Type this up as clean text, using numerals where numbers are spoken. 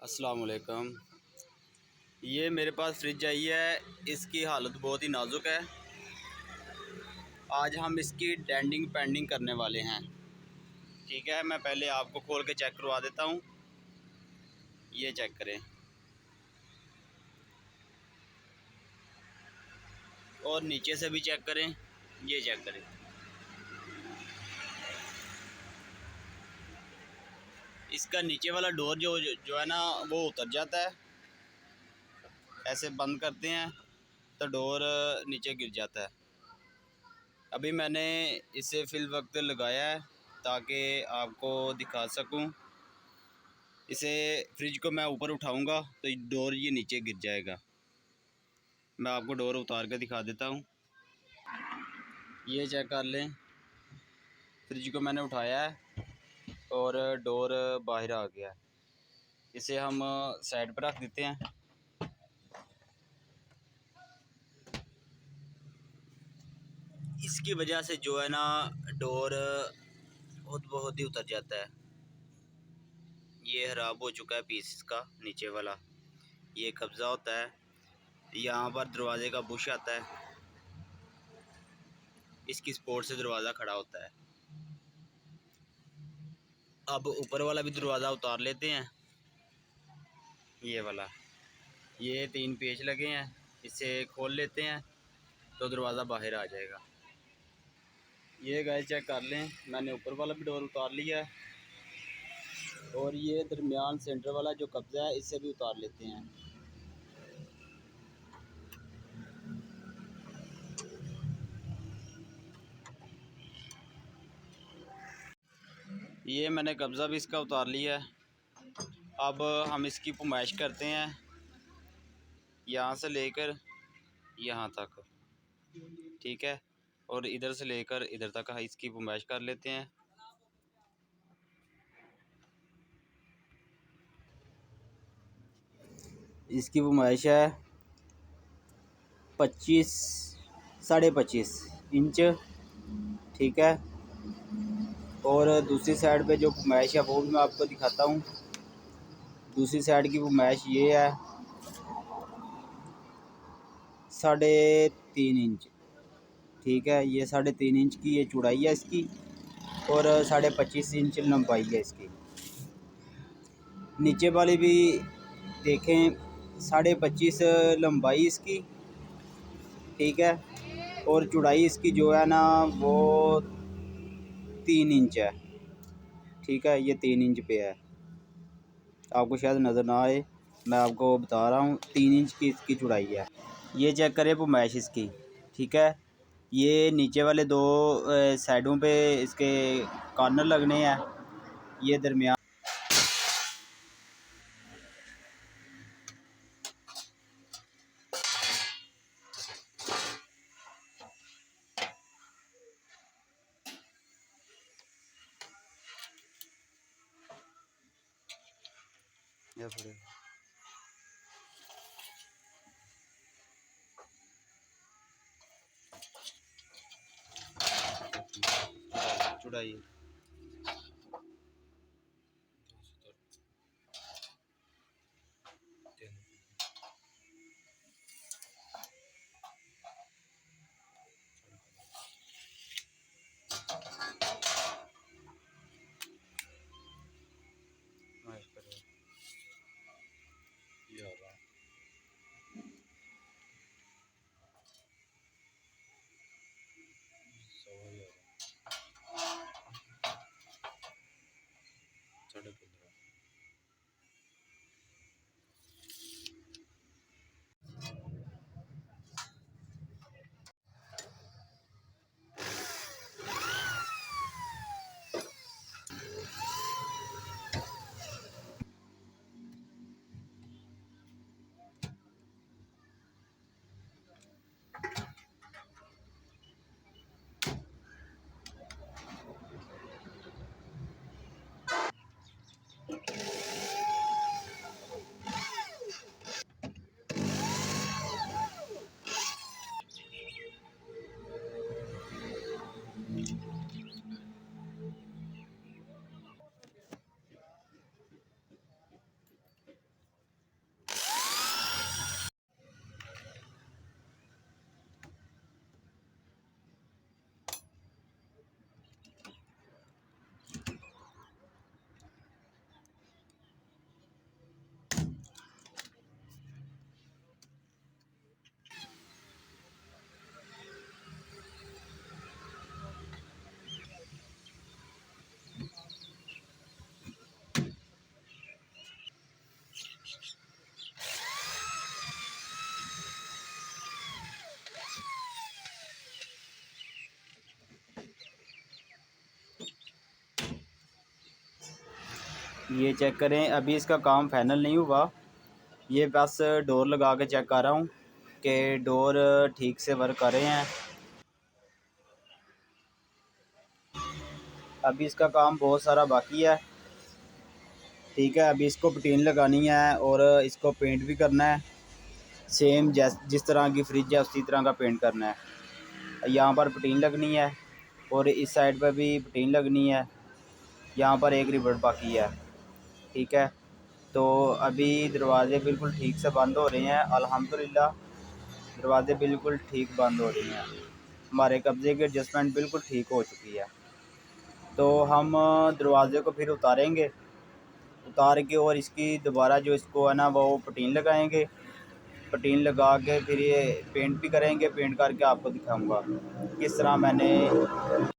अस्सलाम वालेकुम। ये मेरे पास फ्रिज आई है। इसकी हालत बहुत ही नाजुक है। आज हम इसकी डेंडिंग पेंडिंग करने वाले हैं। ठीक है, मैं पहले आपको खोल के चेक करवा देता हूँ। ये चेक करें और नीचे से भी चेक करें। ये चेक करें, इसका नीचे वाला डोर जो है ना वो उतर जाता है। ऐसे बंद करते हैं तो डोर नीचे गिर जाता है। अभी मैंने इसे फिल वक्त लगाया है ताकि आपको दिखा सकूं। इसे फ्रिज को मैं ऊपर उठाऊंगा तो डोर ये नीचे गिर जाएगा। मैं आपको डोर उतार के दिखा देता हूँ। ये चेक कर लें, फ्रिज को मैंने उठाया है और डोर बाहर आ गया है। इसे हम साइड पर रख देते हैं। इसकी वजह से जो है ना डोर बहुत ही उतर जाता है। ये ख़राब हो चुका है पीस इसका नीचे वाला। ये कब्ज़ा होता है, यहाँ पर दरवाज़े का बुश आता है। इसकी सपोर्ट से दरवाज़ा खड़ा होता है। अब ऊपर वाला भी दरवाज़ा उतार लेते हैं। ये वाला, ये 3 पेच लगे हैं। इसे खोल लेते हैं तो दरवाज़ा बाहर आ जाएगा। ये गाइस चेक कर लें, मैंने ऊपर वाला भी डोर उतार लिया है और ये दरमियान सेंटर वाला जो कब्ज़ा है इसे भी उतार लेते हैं। ये मैंने कब्ज़ा भी इसका उतार लिया है। अब हम इसकी पुमाइश करते हैं, यहाँ से लेकर यहाँ तक। ठीक है, और इधर से लेकर इधर तक इसकी पुमाइश कर लेते हैं। इसकी पुमाइश है 25 25.5 इंच। ठीक है, और दूसरी साइड पे जो पुमाइश है वो भी मैं आपको दिखाता हूँ। दूसरी साइड की पुमाइश ये है 3.5 इंच। ठीक है, ये 3.5 इंच की ये चौड़ाई है इसकी और 25.5 इंच लंबाई है इसकी। नीचे वाली भी देखें, 25.5 लंबाई इसकी। ठीक है, और चौड़ाई इसकी जो है ना वो 3 इंच है। ठीक है, ये 3 इंच पे है। आपको शायद नज़र ना आए, मैं आपको बता रहा हूँ 3 इंच की इसकी चौड़ाई है। ये चेक करें पुमाइश इसकी। ठीक है, ये नीचे वाले 2 साइडों पे इसके कॉर्नर लगने हैं। ये दरमियान चौड़ाई ये चेक करें, अभी इसका काम फाइनल नहीं हुआ। ये बस डोर लगा के चेक कर रहा हूँ कि डोर ठीक से वर्क कर रहे हैं। अभी इसका काम बहुत सारा बाकी है। ठीक है, अभी इसको पटीन लगानी है और इसको पेंट भी करना है। सेम जिस तरह की फ्रिज है उसी तरह का पेंट करना है। यहाँ पर पटीन लगनी है और इस साइड पर भी पटीन लगनी है। यहाँ पर एक रिबड़ बाकी है। ठीक है, तो अभी दरवाज़े बिल्कुल ठीक से बंद हो रहे हैं अल्हम्दुलिल्लाह। दरवाज़े बिल्कुल ठीक बंद हो रही हैं। हमारे कब्ज़े की एडजस्टमेंट बिल्कुल ठीक हो चुकी है। तो हम दरवाज़े को फिर उतारेंगे, उतार के और इसकी दोबारा जो इसको है ना वो पटीन लगाएंगे। पटीन लगा के फिर ये पेंट भी करेंगे। पेंट करके आपको दिखाऊंगा किस तरह मैंने